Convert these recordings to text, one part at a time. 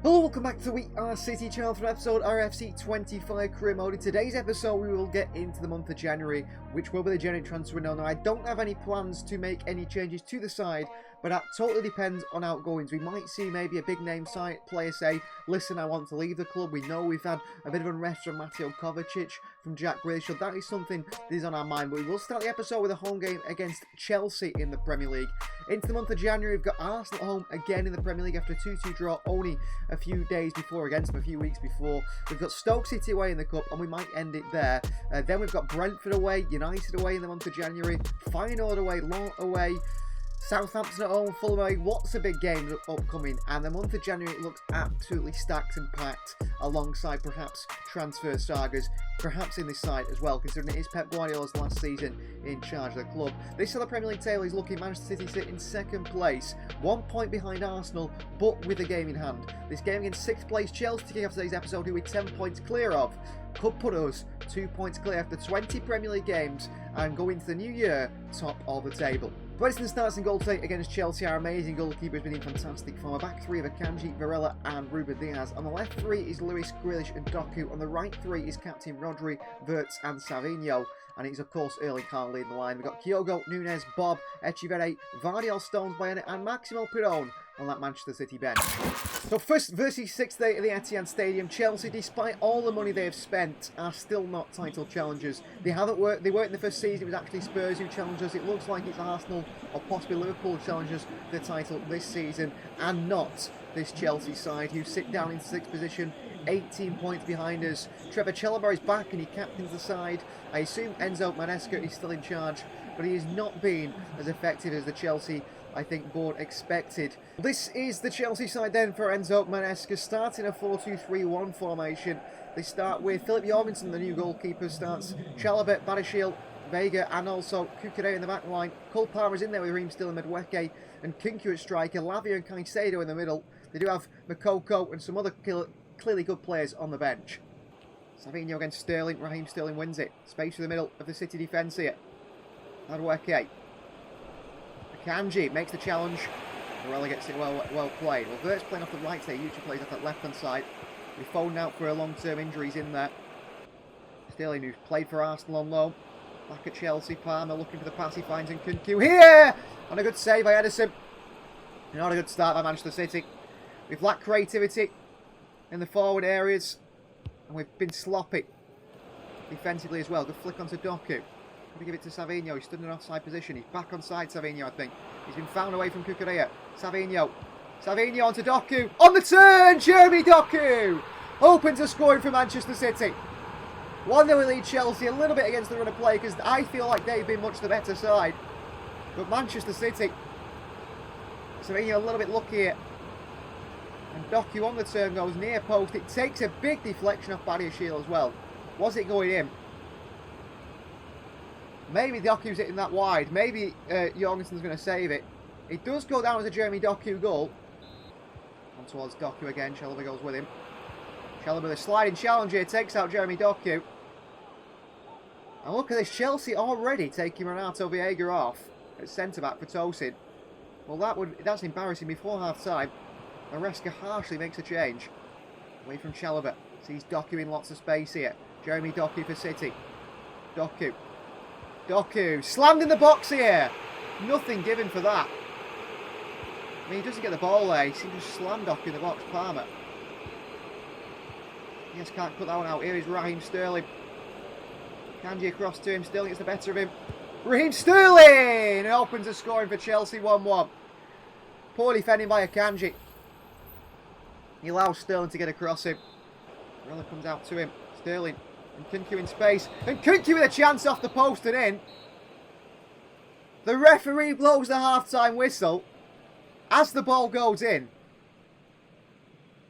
Hello, welcome back to the We Are City channel for episode RFC 25 career mode. In today's episode, we will get into the month of January, which will be the January transfer window. Now, I don't have any plans to make any changes to the side, but that totally depends on outgoings. We might see maybe a big name side player say, listen, I want to leave the club. We know we've had a bit of unrest from Mateo Kovacic, from Jack Grealish, so that is something that is on our mind. But we will start the episode with a home game against Chelsea in the Premier League. Into the month of January, we've got Arsenal at home again in the Premier League after a 2-2 draw only a few days before against them, a few weeks before. We've got Stoke City away in the Cup, and we might end it there. Then we've got Brentford away, United away in the month of January, Feyenoord away, Lyon away, Southampton at home, Fulham away. Lots of big games upcoming, and the month of January it looks absolutely stacked and packed, alongside perhaps transfer sagas, perhaps in this side as well, considering it is Pep Guardiola's last season in charge of the club. This other Premier League table is looking Manchester City sit in second place, 1 point behind Arsenal, but with a game in hand. This game against 6th place Chelsea to kick off today's episode, who we're 10 points clear of, could put us 2 points clear after 20 Premier League games and go into the new year top of the table. Preston starts in goal today against Chelsea. Our amazing goalkeeper has been in fantastic form. A back three of Akanji, Varela and Ruben Diaz. On the left three is Lewis, Grealish and Doku. On the right three is captain Rodri, Wirtz and Savinho. And it's of course Erling Haaland leading the line. We've got Kyogo, Nunez, Bob, ECHEVERRI, Vardy, Stones, Bayern and Maximo Pirone on that Manchester City bench. So first versus 6th day at the Etihad Stadium, Chelsea, despite all the money they have spent, are still not title challengers. They weren't in the first season. It was actually Spurs who challenged us. It looks like it's Arsenal or possibly Liverpool challengers the title this season, and not this Chelsea side who sit down in 6th position, 18 points behind us. Trevor Chalobah is back and he captains the side. I assume Enzo Maresca is still in charge, but he has not been as effective as the Chelsea, I think, board expected. This is the Chelsea side then for Enzo Maresca, starting a 4-2-3-1 formation. They start with Philip Jorgensen, the new goalkeeper, starts Chalobah, Badashil, Vega and also Cucurella in the back line. Cole Palmer's in there with Raheem Sterling, Madueke and Kinku at striker, Lavia and Caicedo in the middle. They do have Makoko and some other clearly good players on the bench. Savinho against Sterling, Raheem Sterling wins it. Space in the middle of the City defence here. Madueke. Akanji makes the challenge. Varela gets it well played. Well, Wirtz playing off the right there. YouTube plays off that left-hand side. We phoned out for a long-term injuries in there. Sterling, who's played for Arsenal on loan. Back at Chelsea. Palmer looking for the pass. He finds in Kinku here! On a good save by Edison. Not a good start by Manchester City. We've lacked creativity in the forward areas. And we've been sloppy defensively as well. Good flick onto Doku. Going to give it to Savinho. He stood in an offside position. He's back on side, Savinho, I think. He's been found away from Cucurella. Savinho onto Doku. On the turn, Jeremy Doku opens a scoring for Manchester City. 1-0 lead Chelsea, a little bit against the run of play because I feel like they've been much the better side. But Manchester City, Savinho a little bit lucky here. And Doku on the turn goes near post. It takes a big deflection off Badiashile as well. Was it going in? Maybe Doku's hitting that wide. Maybe Jorgensen's going to save it. It does go down as a Jeremy Doku goal. On towards Doku again. Chalobah goes with him. Chalobah with a sliding challenge here. Takes out Jeremy Doku. And look at this. Chelsea already taking Renato Viega off at centre-back for Tosin. Well, that's embarrassing. Before half-time, Maresca harshly makes a change. Away from Chalobah. Sees Doku in lots of space here. Jeremy Doku for City. Doku slammed in the box here. Nothing given for that. I mean, he doesn't get the ball there. He seems to slam Doku in the box. Palmer. Yes, can't put that one out. Here is Raheem Sterling. Kanji across to him. Sterling gets the better of him. Raheem Sterling! And opens a scoring for Chelsea 1-1. Poor defending by Akanji. He allows Sterling to get across him. Varela comes out to him. Sterling. And Kinku in space. And Kinku with a chance off the post and in. The referee blows the half-time whistle as the ball goes in.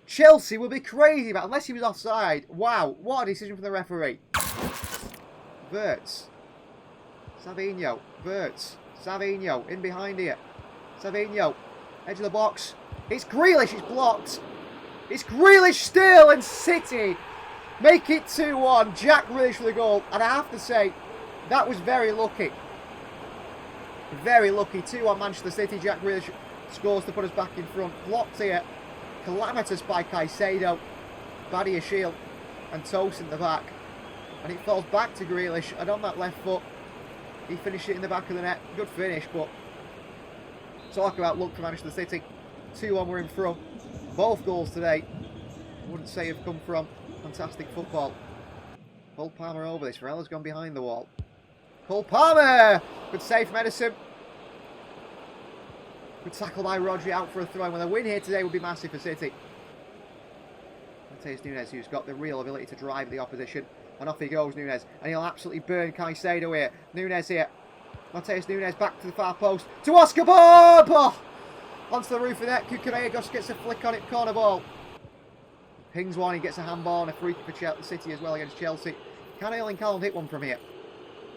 Chelsea will be crazy about it, unless he was offside. Wow, what a decision from the referee. Wirtz. Savinho. Wirtz. Savinho in behind here. Savinho. Edge of the box. It's Grealish. It's blocked. It's Grealish still, and City make it 2-1. Jack Grealish for the goal. And I have to say, that was very lucky. Very lucky. 2-1 Manchester City. Jack Grealish scores to put us back in front. Blocked here. calamitous by Caicedo. Badia shield and Toast in the back. And it falls back to Grealish. And on that left foot, he finished it in the back of the net. Good finish, but talk about luck for Manchester City. 2-1 we're in front. Both goals today, I wouldn't say have come from fantastic football. Cole Palmer over this. Varella's gone behind the wall. Cole Palmer! Good save from Edison. Good tackle by Rodri out for a throw. And a win here today would be massive for City. Matheus Nunes, who's got the real ability to drive the opposition. And off he goes, Nunes. And he'll absolutely burn Caicedo here. Nunes here. Matheus Nunes back to the far post. To Oscar Bob! Oh! Onto the roof of the net. Kukureagos gets a flick on it. Corner ball. Pings one. He gets a handball and a free kick for City as well against Chelsea. Can Erling Haaland hit one from here?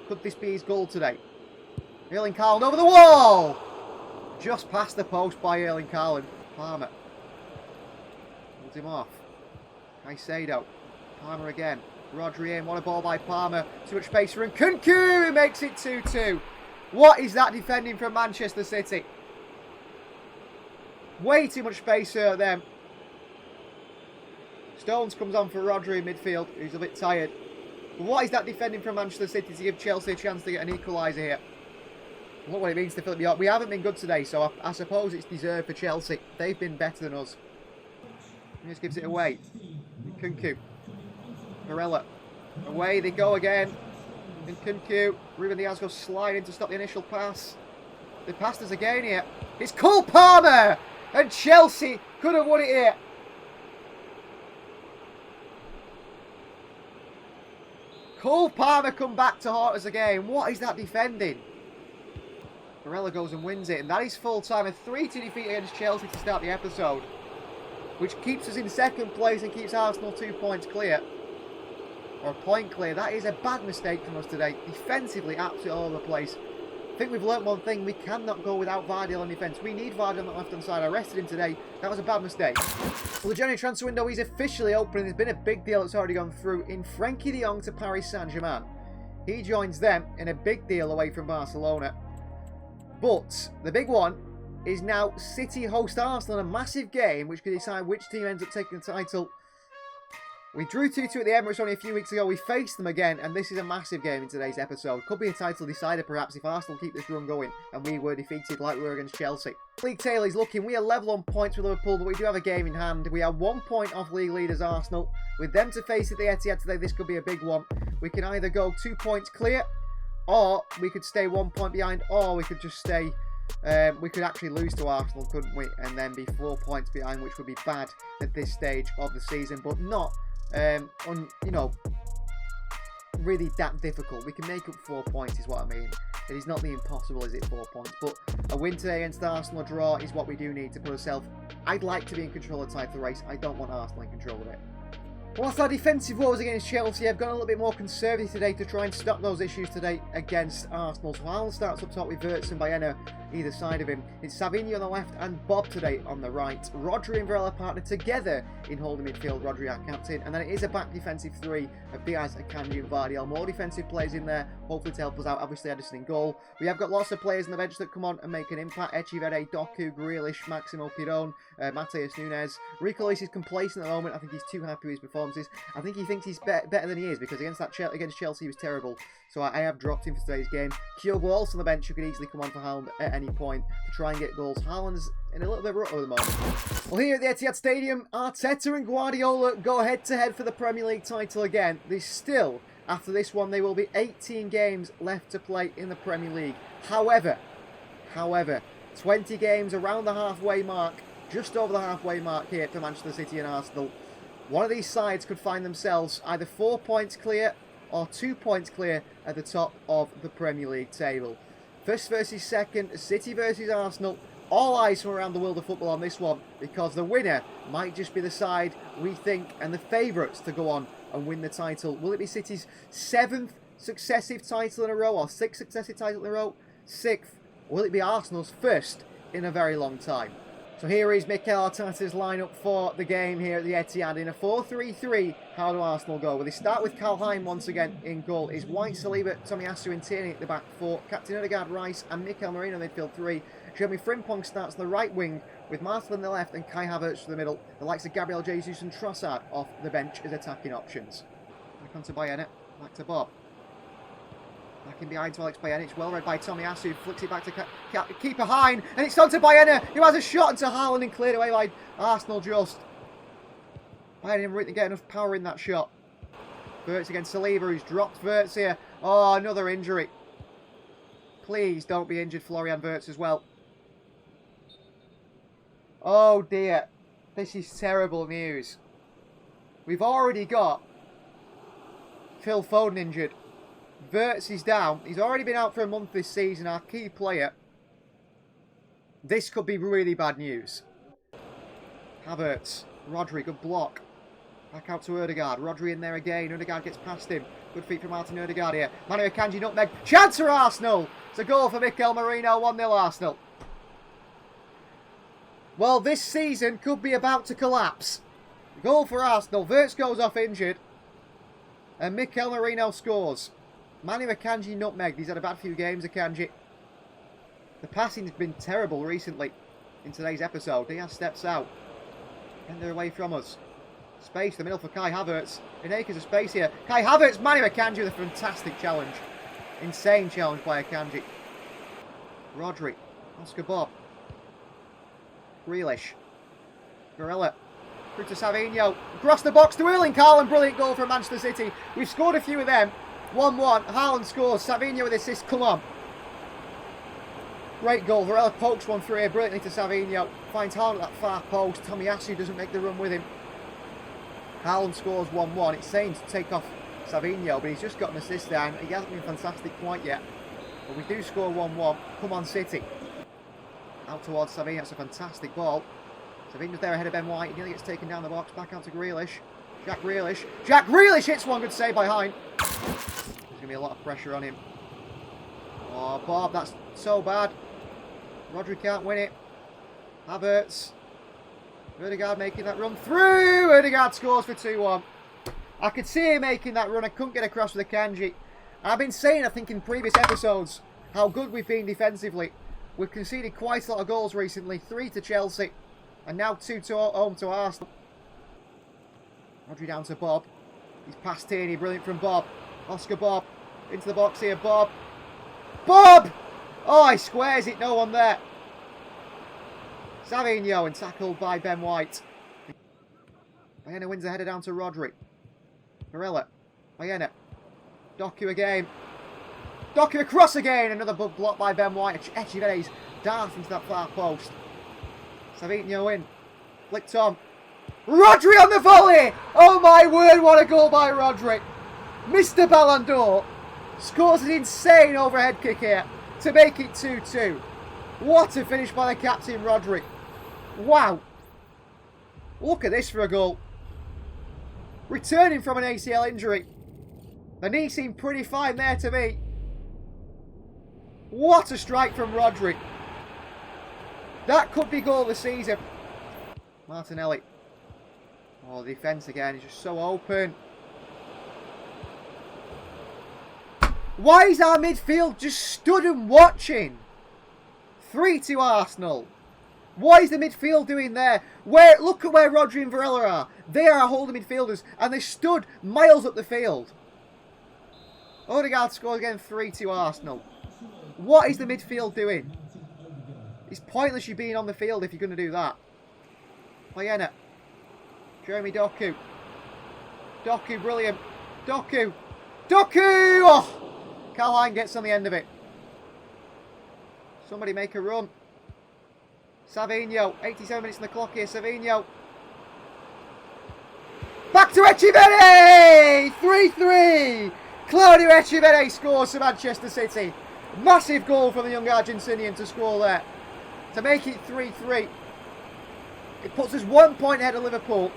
Could this be his goal today? Erling Haaland over the wall! Just past the post by Erling Haaland. Palmer. Holds him off. Caicedo. Palmer again. Rodri in. What a ball by Palmer. Too much space for Nkunku, who makes it 2-2. What is that defending from Manchester City? Way too much space here at them. Stones comes on for Rodri in midfield. He's a bit tired. But what is that defending from Manchester City to give Chelsea a chance to get an equaliser here? Look what it means to Philip York. We haven't been good today, so I suppose it's deserved for Chelsea. They've been better than us. He just gives it away. Nkunku. Varela. Away they go again. Nkunku. Ruben Diaz goes sliding to stop the initial pass. They passed us again here. It's Cole Palmer! And Chelsea could have won it here. Cole Palmer come back to haunt us again. What is that defending? Varela goes and wins it. And that is full time. A 3-2 defeat against Chelsea to start the episode. Which keeps us in second place and keeps Arsenal 2 points clear. Or a point clear. That is a bad mistake from us today. Defensively, absolutely all over the place. I think we've learnt one thing. We cannot go without Vardy on defence. We need Vardy on the left-hand side. I rested him today. That was a bad mistake. Well, the January transfer window is officially open. There's been a big deal that's already gone through in Frenkie de Jong to Paris Saint-Germain. He joins them in a big deal away from Barcelona. But the big one is now City host Arsenal in a massive game which could decide which team ends up taking the title. We drew 2-2 at the Emirates only a few weeks ago. We faced them again, and this is a massive game in today's episode. Could be a title decider, perhaps, if Arsenal keep this run going, and we were defeated like we were against Chelsea. League table is looking. We are level on points with Liverpool, but we do have a game in hand. We are 1 point off league leaders Arsenal. With them to face at the Etihad today, this could be a big one. We can either go 2 points clear, or we could stay 1 point behind, or we could just stay... we could actually lose to Arsenal, couldn't we? And then be 4 points behind, which would be bad at this stage of the season, but not... really that difficult. We can make up 4 points is what I mean. It is not the impossible, is it, 4 points? But a win today against Arsenal, a draw, is what we do need to put ourselves... I'd like to be in control of the title race. I don't want Arsenal in control of it. Whilst our defensive woes against Chelsea, I've gone a little bit more conservative today to try and stop those issues today against Arsenal. So Haaland starts up top with Wirtz and Baena either side of him. It's Savinho on the left and Bob today on the right. Rodri and Varela partner together in holding midfield. Rodri our captain. And then it is a back defensive three of Diaz, Akanji and Vardy. More defensive players in there, hopefully to help us out. Obviously Edison in goal. We have got lots of players on the bench that come on and make an impact. Echeverri, Doku, Grealish, Maximo Piron, Matheus Nunes. Rico is complacent at the moment. I think he's too happy with his performances. I think he thinks he's better than he is, because against Chelsea he was terrible. So I have dropped him for today's game. Kyogo also on the bench, who could easily come on for Haaland at any point to try and get goals. Haaland's in a little bit of a rut at the moment. Well, here at the Etihad Stadium, Arteta and Guardiola go head-to-head for the Premier League title again. There's still, after this one, there will be 18 games left to play in the Premier League. However, 20 games around the halfway mark, just over the halfway mark here for Manchester City and Arsenal. One of these sides could find themselves either 4 points clear or 2 points clear at the top of the Premier League table. First versus second, City versus Arsenal. All eyes from around the world of football on this one, because the winner might just be the side we think and the favourites to go on and win the title. Will it be City's 7th successive title in a row, or 6th successive title in a row? 6th. Or will it be Arsenal's first in a very long time? So here is Mikel Arteta's lineup for the game here at the Etihad. In a 4-3-3, how do Arsenal go? Well, they start with Karl Hein once again in goal. Is White, Saliba, Tomiyasu and Tierney at the back four. Captain Odegaard, Rice and Mikel Merino midfield three. Jeremy Frimpong starts the right wing with Martin on the left and Kai Havertz to the middle. The likes of Gabriel Jesus and Trossard off the bench as attacking options. Back onto Bayena, back to Bob. Back in behind to Alex Bayena. It's well read by Tomiyasu. Flicks it back to keeper Hine. And it's on to Bayena, who has a shot into Haaland and cleared away by Arsenal just. Bayena didn't really get enough power in that shot. Wirtz against Saliba, who's dropped Wirtz here. Oh, another injury. Please don't be injured, Florian Wirtz as well. Oh dear. This is terrible news. We've already got Phil Foden injured. Wirtz is down. He's already been out for a month this season, our key player. This could be really bad news. Havertz. Rodri, good block. Back out to Ødegaard. Rodri in there again. Ødegaard gets past him. Good feet from Martin Ødegaard here. Manu Akanji nutmeg. Chance for Arsenal! It's a goal for Mikel Merino. 1-0 Arsenal. Well, this season could be about to collapse. Goal for Arsenal. Wirtz goes off injured. And Mikel Merino scores. Manu Akanji nutmeg. He's had a bad few games, Akanji. The passing's been terrible recently in today's episode. Diaz steps out. And they're away from us. Space in the middle for Kai Havertz. In acres of space here. Kai Havertz, Manu Akanji with a fantastic challenge. Insane challenge by Akanji. Rodri. Oscar Bob. Grealish. Barella. Through to Savinho. Across the box to Erling Haaland. Brilliant goal for Manchester City. We've scored a few of them. 1-1. Haaland scores. Savinho with assist. Come on. Great goal. Varela pokes one through here brilliantly to Savinho. Finds Haaland at that far post. Tomiyasu doesn't make the run with him. Haaland scores 1-1. It's saying to take off Savinho, but he's just got an assist there. And he hasn't been fantastic quite yet. But we do score 1-1. Come on, City. Out towards Savinho. That's a fantastic ball. Savinho's there ahead of Ben White. He nearly gets taken down the box. Back out to Grealish. Jack Grealish. Jack Grealish hits one. Good save by Hine. There's going to be a lot of pressure on him. Oh, Bob, that's so bad. Rodri can't win it. Havertz. Ødegaard making that run through. Ødegaard scores for 2-1. I could see him making that run. I couldn't get across with Akanji. I've been saying, I think, in previous episodes, how good we've been defensively. We've conceded quite a lot of goals recently. 3 to Chelsea. And now 2 to home to Arsenal. Rodri down to Bob. He's past Tierney. Brilliant from Bob. Oscar Bob. Into the box here. Bob. Bob! Oh, he squares it. No one there. Savinho and tackled by Ben White. Bayena wins the header down to Rodri. Barella. Bayena. Doku again. Doku across again. Another block by Ben White. ECHEVERRI's dart into that far post. Savinho in. Flicked on. Rodri on the volley! Oh my word, what a goal by Rodri. Mr. Ballon d'Or scores an insane overhead kick here to make it 2-2. What a finish by the captain, Rodri. Wow. Look at this for a goal. Returning from an ACL injury. The knee seemed pretty fine there to me. What a strike from Rodri. That could be goal of the season. Martinelli. Oh, the defence again is just so open. Why is our midfield just stood and watching? 3-2 Arsenal. What is the midfield doing there? Look at where Rodri and Varela are. They are our holding midfielders and they stood miles up the field. Ødegaard scores again. 3-2 Arsenal. What is the midfield doing? It's pointless you being on the field if you're going to do that. Bayena. Jeremy Doku. Doku, brilliant. Doku. Doku! Oh! Caroline gets on the end of it. Somebody make a run. Savinho. 87 minutes on the clock here. Savinho. Back to ECHEVERRI! 3-3! Claudio ECHEVERRI scores for Manchester City. Massive goal from the young Argentinian to score there. To make it 3-3. It puts us 1 point ahead of Liverpool.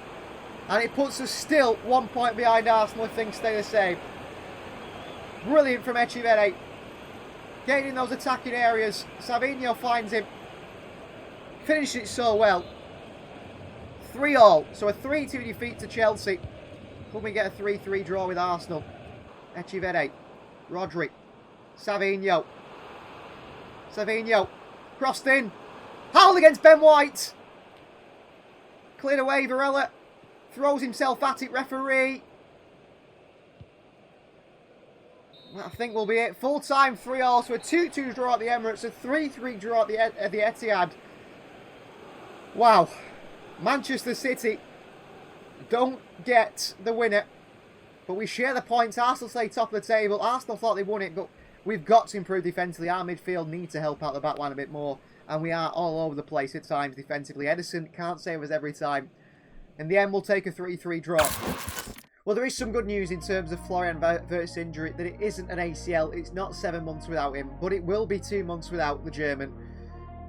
And it puts us still 1 point behind Arsenal if things stay the same. Brilliant from ECHEVERRI. Getting in those attacking areas. Savinho finds him. Finished it so well. 3-3. So a 3-2 defeat to Chelsea. Could we get a 3-3 draw with Arsenal? ECHEVERRI. Rodri. Savinho. Savinho. crossed in. Howell against Ben White. Cleared away, Varela. Throws himself at it, referee. I think will be it. Full time 3-3, so a 2-2 draw at the Emirates, a 3-3 draw at the Etihad. Wow. Manchester City don't get the winner, but we share the points. Arsenal stay top of the table. Arsenal thought they won it, but we've got to improve defensively. Our midfield need to help out the back line a bit more, and we are all over the place at times defensively. Ederson can't save us every time. In the end, we'll take a 3-3 draw. Well, there is some good news in terms of Florian Wirtz's injury, that it isn't an ACL. It's not 7 months without him, but it will be 2 months without the German.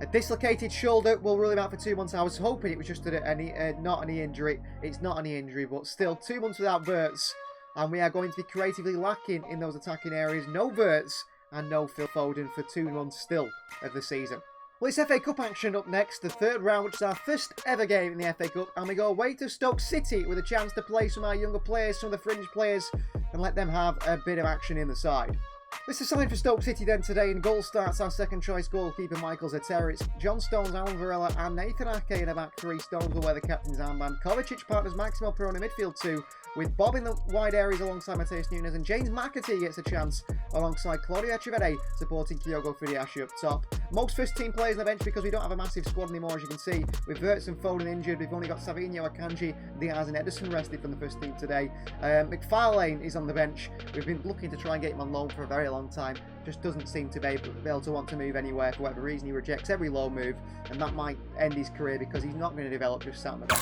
A dislocated shoulder will rule him out for 2 months. I was hoping it was just not a knee injury. It's not a knee injury, but still 2 months without Wirtz. And we are going to be creatively lacking in those attacking areas. No Wirtz and no Phil Foden for 2 months still of the season. Well, it's FA Cup action up next, the third round, which is our first ever game in the FA Cup, and we go away to Stoke City with a chance to play some of our younger players, some of the fringe players, and let them have a bit of action in the side. This is signed for Stoke City then today. In goal starts our second choice goalkeeper Michael Zetera. It's John Stones, Alan Varela and Nathan Ake in the back three. Stones will wear the captain's armband. Kovacic partners Maximo Perrone midfield two, with Bob in the wide areas alongside Mateus Nunes, and James McAtee gets a chance alongside Claudio ECHEVERRI supporting Kyogo Fudiashi up top. Most first team players on the bench because we don't have a massive squad anymore, as you can see. With Wirtz and Foden injured, we've only got Savinho, Akanji, Diaz and Ederson rested from the first team today. McFarlane is on the bench. We've been looking to try and get him on loan for a very long time. Just doesn't seem to be able to want to move anywhere for whatever reason. He rejects every low move, and that might end his career because he's not going to develop just sat on the bench.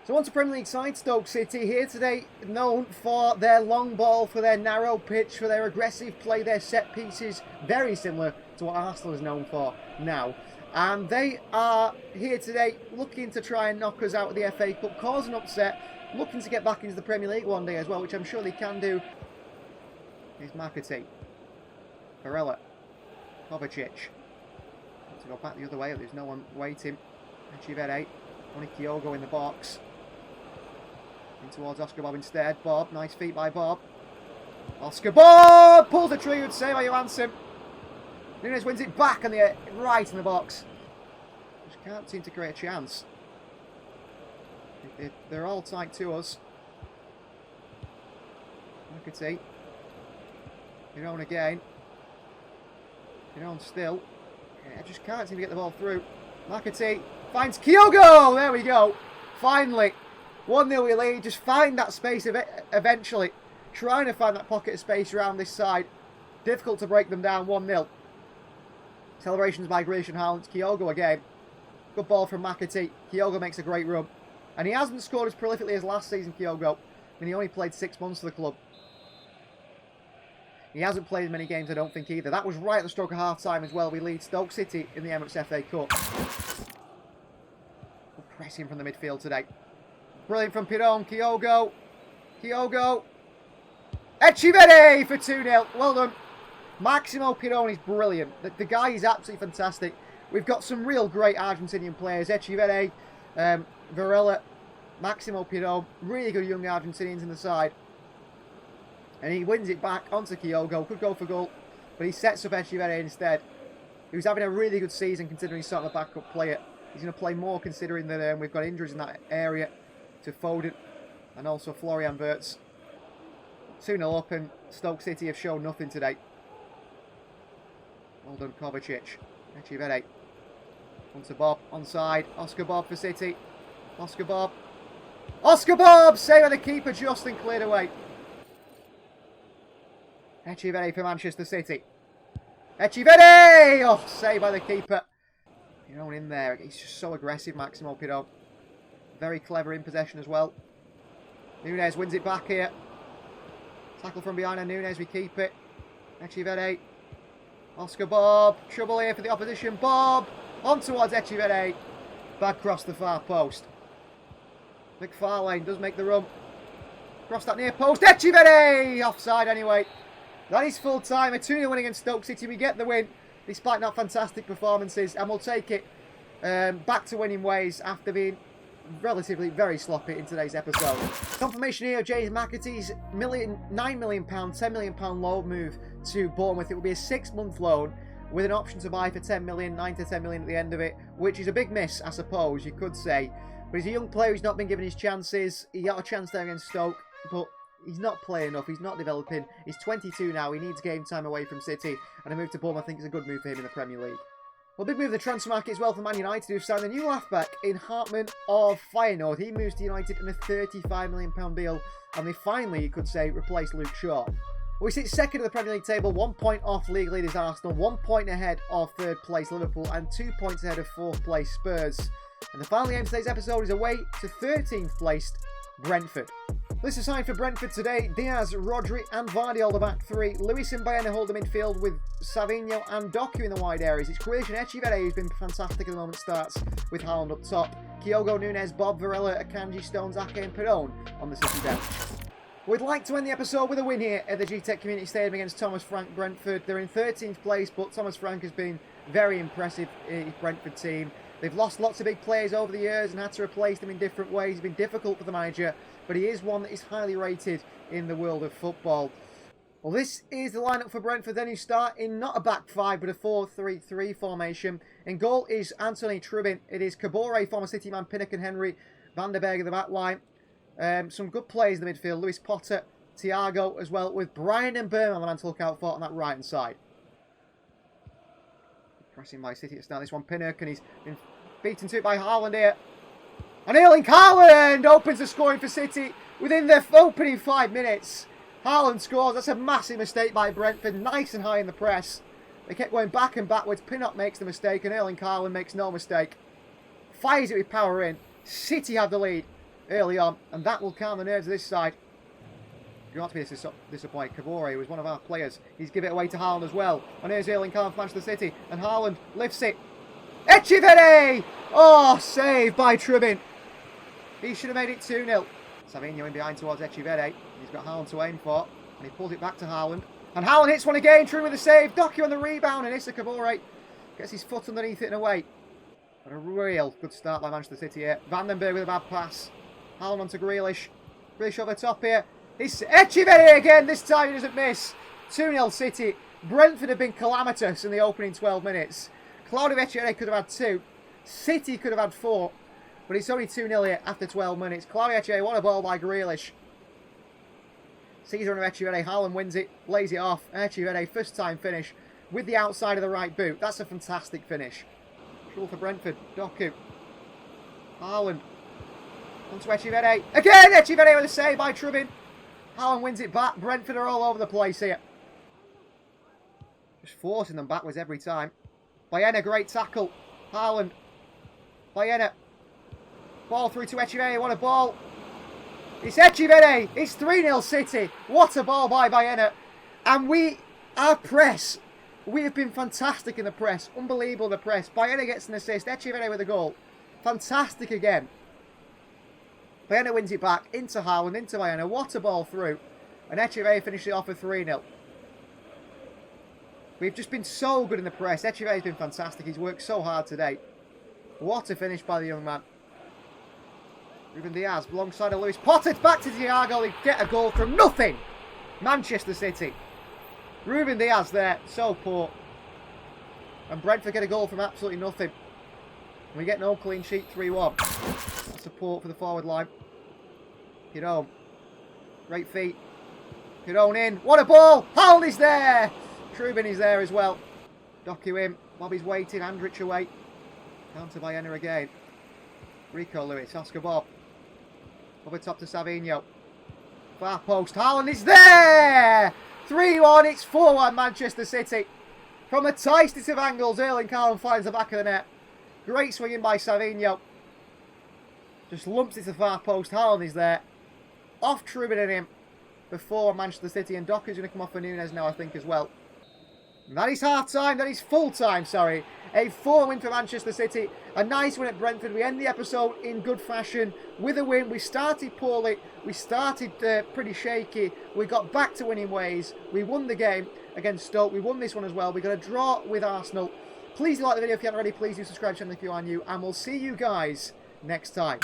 So on to Premier League side, Stoke City, here today known for their long ball, for their narrow pitch, for their aggressive play, their set pieces, very similar to what Arsenal is known for now. And they are here today looking to try and knock us out of the FA Cup, cause an upset, looking to get back into the Premier League one day as well, which I'm sure they can do. Here's McAtee. Varela. Kovacic. To go back the other way, there's no one waiting. ECHEVERRI. Only Kyogo in the box. In towards Oscar Bob instead. Bob, nice feet by Bob. Oscar Bob pulls the trigger, save by Johansson. Nunes wins it back on the right in the box. Just can't seem to create a chance. They're all tight to us. McAtee. Pirone again. Pirone still. I just can't seem to get the ball through. McAtee finds Kyogo! There we go. Finally. 1-0 we lead. Just find that space eventually. Trying to find that pocket of space around this side. Difficult to break them down. 1-0. Celebrations by Grealish and Haaland. Kyogo again. Good ball from McAtee. Kyogo makes a great run. And he hasn't scored as prolifically as last season, Kyogo. And he only played 6 months for the club. He hasn't played many games, I don't think, either. That was right at the stroke of half-time as well. We lead Stoke City in the Emirates FA Cup. We're pressing from the midfield today. Brilliant from Pirone. Kyogo. Kyogo. ECHEVERRI for 2-0. Well done. Maximo Pirone is brilliant. The guy is absolutely fantastic. We've got some real great Argentinian players. ECHEVERRI, Varela, Maximo Pirone. Really good young Argentinians in the side. And he wins it back onto Kyogo. Could go for goal. But he sets up ECHEVERRI instead. He was having a really good season considering he's sort of a backup player. He's going to play more considering that we've got injuries in that area to Foden and also Florian Wirtz. 2-0 up, and Stoke City have shown nothing today. Well done, Kovacic. ECHEVERRI. Onto Bob, onside. Oscar Bob for City. Oscar Bob. Oscar Bob! Save by the keeper, Justin cleared away. ECHEVERRI for Manchester City. ECHEVERRI! Oh, saved by the keeper. Pirone in there. He's just so aggressive, Maximo Pirone. Very clever in possession as well. Nunes wins it back here. Tackle from behind and Nunes, we keep it. ECHEVERRI. Oscar Bob. Trouble here for the opposition. Bob. On towards ECHEVERRI. Back across the far post. McFarlane does make the run. Cross that near post. ECHEVERRI! Offside anyway. That is full time. A 2-0 win against Stoke City. We get the win despite not fantastic performances, and we'll take it back to winning ways after being relatively very sloppy in today's episode. Confirmation here of James McAtee's £9 million, £10 million loan move to Bournemouth. It will be a 6-month loan with an option to buy for 10 million, 9 to 10 million at the end of it, which is a big miss, I suppose, you could say. But he's a young player, he's not been given his chances. He got a chance there against Stoke, but he's not playing enough, he's not developing. He's 22 now, he needs game time away from City, and a move to Bournemouth I think is a good move for him in the Premier League. Well, big move in the transfer market as well for Man United, who've signed a new halfback in Hartman of Feyenoord. He moves to United in a £35 million deal, and they finally, you could say, replaced Luke Shaw. Well, we sit second of the Premier League table, 1 point off league leaders Arsenal, 1 point ahead of third place Liverpool, and 2 points ahead of fourth place Spurs. And the final game of today's episode is away to 13th placed Brentford. This is signed for Brentford today. Diaz, Rodri and Vardy hold the back three. Lewis and Bayern hold the midfield with Savinho and Doku in the wide areas. It's Grealish and ECHEVERRI who's been fantastic at the moment starts with Haaland up top. Kyogo, Nunes, Bob, Varela, Akanji, Stones, Ake and Perón on the City bench. We'd like to end the episode with a win here at the GTEC Community Stadium against Thomas Frank Brentford. They're in 13th place, but Thomas Frank has been very impressive in his Brentford team. They've lost lots of big players over the years and had to replace them in different ways. It's been difficult for the manager, but he is one that is highly rated in the world of football. Well, this is the lineup for Brentford. Then you start in not a back five, but a 4-3-3 formation. In goal is Anthony Trubin. It is Kabore, former City man, Pinnock and Henry, Van der Berg at the back line. Some good players in the midfield. Lewis Potter, Thiago as well, with Brian and Burn on the man to look out for on that right-hand side. Pressing by City to start this one. Pinnock, and he's been beaten to it by Haaland here. And Erling Haaland opens the scoring for City within the opening 5 minutes. Haaland scores. That's a massive mistake by Brentford. Nice and high in the press. They kept going back and backwards. Pinnock makes the mistake and Erling Haaland makes no mistake. Fires it with power in. City have the lead early on, and that will calm the nerves of this side. You don't have to be disappointed. Kabore was one of our players. He's given it away to Haaland as well. And here's Erling Haaland for Manchester City. And Haaland lifts it. ECHEVERRI! Oh, saved by Trubin. He should have made it 2-0. Savinho in behind towards ECHEVERRI. He's got Haaland to aim for. And he pulls it back to Haaland. And Haaland hits one again. Trubin with the save. Doku on the rebound. And Issa Kabore gets his foot underneath it and away. But a real good start by Manchester City here. Van den Berg with a bad pass. Haaland onto Grealish. Grealish over the top here. It's ECHEVERRI again. This time he doesn't miss. 2-0 City. Brentford have been calamitous in the opening 12 minutes. Claudio ECHEVERRI could have had 2. City could have had 4. But it's only 2-0 here after 12 minutes. Claudio ECHEVERRI, what a ball by Grealish. Caesar under ECHEVERRI. Haaland wins it. Lays it off. ECHEVERRI, first time finish with the outside of the right boot. That's a fantastic finish. Trouble for Brentford. Doku. Haaland. Onto ECHEVERRI. Again, ECHEVERRI with a save by Trubin. Haaland wins it back. Brentford are all over the place here. Just forcing them backwards every time. Bayena, great tackle. Haaland. Bayena. Ball through to ECHEVERRI. What a ball. It's ECHEVERRI. It's 3-0 City. What a ball by Bayena. And our press, we have been fantastic in the press. Unbelievable in the press. Bayena gets an assist. ECHEVERRI with a goal. Fantastic again. Bayena wins it back into Haaland, into Bayena. What a ball through. And ECHEVERRI finishes it off with 3-0. We've just been so good in the press. ECHEVERRI's been fantastic. He's worked so hard today. What a finish by the young man. Ruben Diaz alongside of Lewis Potter. Back to Thiago. They get a goal from nothing. Manchester City. Ruben Diaz there. So poor. And Brentford get a goal from absolutely nothing. And we get no clean sheet. 3-1. Support for the forward line. Perón. Great feet. Perón in. What a ball. Haaland is there. Trubin is there as well. Doku in. Bobby's waiting. Andrich away. Down to Bayena again. Rico Lewis. Oscar Bob. Over top to Savinho. Far post. Haaland is there. 3-1. It's 4-1 Manchester City. From the tightest of angles, Erling Haaland finds the back of the net. Great swinging by Savinho. Just lumps it to the far post. Haaland is there. Off Trubin and him before Manchester City. And Doku's going to come off for Nunes now, I think, as well. And that is half-time. That is full-time, sorry. A 4 win for Manchester City. A nice win at Brentford. We end the episode in good fashion with a win. We started poorly. We started pretty shaky. We got back to winning ways. We won the game against Stoke. We won this one as well. We got a draw with Arsenal. Please like the video if you haven't already. Please do subscribe to the channel if you are new. And we'll see you guys next time.